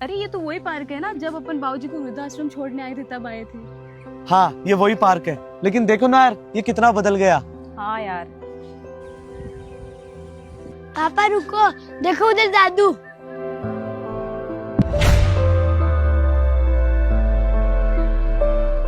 अरे ये तो वही पार्क है ना जब अपन बाबूजी को वृद्धाश्रम छोड़ने आए थे तब आए थे। हाँ ये वही पार्क है, लेकिन देखो ना यार ये कितना बदल गया। हाँ यार। पापा रुको, देखो उधर दादू।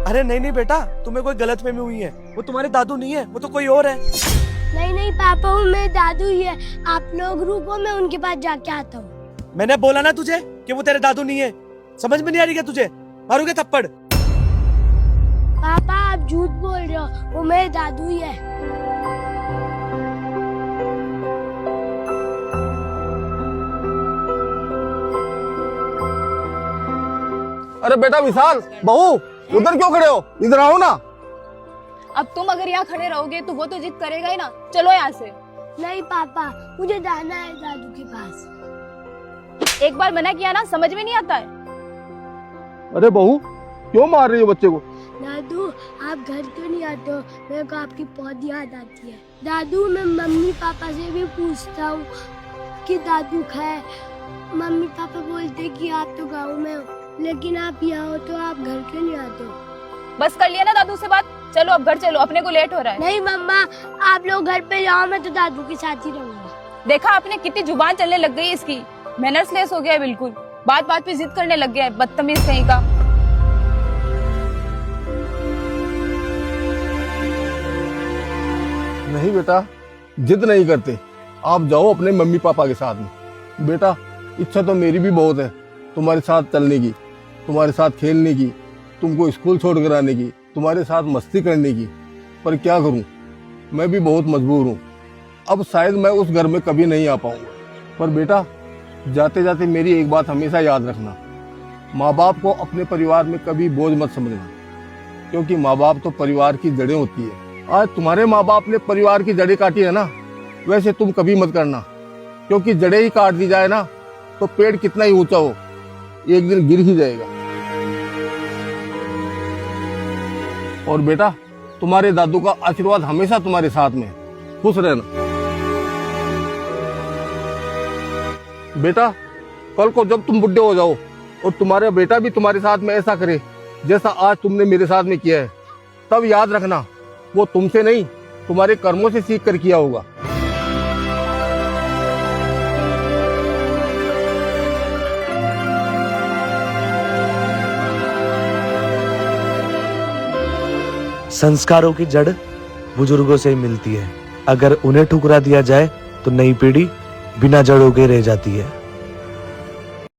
अरे नहीं नहीं बेटा, तुम्हें कोई गलतफहमी हुई है, वो तुम्हारे दादू नहीं है, वो तो कोई और है। नहीं नहीं पापा, वो मेरे दादू ही है। आप लोग रुको, मैं उनके पास जाके आता हूँ। मैंने बोला ना तुझे कि वो तेरे दादू नहीं है, समझ में नहीं आ रही क्या तुझे? मारूंगा थप्पड़। पापा आप झूठ बोल रहे हो, वो मेरे दादू ही है। अरे बेटा विशाल, बहू उधर क्यों खड़े हो? इधर आओ ना। अब तुम अगर यहाँ खड़े रहोगे तो वो तो जिद करेगा ही ना। चलो यहाँ से। नहीं पापा, मुझे जाना है दादू के पास। एक बार मना किया ना, समझ में नहीं आता है। अरे बहू क्यों मार रही हो बच्चे को? दादू आप घर क्यों नहीं आते हो? मेरे को आपकी बहुत याद आती है। दादू मैं मम्मी पापा से भी पूछता हूँ कि दादू खाए। मम्मी पापा बोलते कि आप तो गाँव में हो, लेकिन आप यहाँ हो तो आप घर क्यों नहीं आते हो? बस कर लिया ना दादू से बात। चलो अब घर चलो, अपने को लेट हो रहा है। नहीं मम्मा, आप लोग घर पे जाओ, मैं तो दादू के साथ ही रहूंगा। देखा आपने कितनी जुबान चलने लग गई इसकी। मैनर्सलेस हो गया है बिल्कुल, बात बात पे जिद करने लग गया है, बदतमीज कहीं का। नहीं बेटा, जिद नहीं करते, आप जाओ अपने मम्मी पापा के साथ में। बेटा इच्छा तो मेरी भी बहुत है तुम्हारे साथ चलने की, तुम्हारे साथ खेलने की, तुमको स्कूल छोड़ कर आने की, तुम्हारे साथ मस्ती करने की, पर क्या करूं, मैं भी बहुत मजबूर हूं। अब शायद मैं उस घर में कभी नहीं आ पाऊंगा। पर बेटा जाते जाते मेरी एक बात हमेशा याद रखना, माँ बाप को अपने परिवार में कभी बोझ मत समझना, क्योंकि माँ बाप तो परिवार की जड़ें होती है। आज तुम्हारे माँ बाप ने परिवार की जड़ें काटी है ना, वैसे तुम कभी मत करना, क्योंकि जड़ें ही काट दी जाए ना तो पेड़ कितना ही ऊंचा हो एक दिन गिर ही जाएगा। और बेटा तुम्हारे दादू का आशीर्वाद हमेशा तुम्हारे साथ में है, खुश रहना। बेटा कल को जब तुम बुढ़े हो जाओ और तुम्हारा बेटा भी तुम्हारे साथ में ऐसा करे जैसा आज तुमने मेरे साथ में किया है, तब याद रखना वो तुमसे नहीं तुम्हारे कर्मों से सीख कर किया होगा। संस्कारों की जड़ बुजुर्गों से ही मिलती है, अगर उन्हें ठुकरा दिया जाए तो नई पीढ़ी बिना जड़ों के रह जाती है।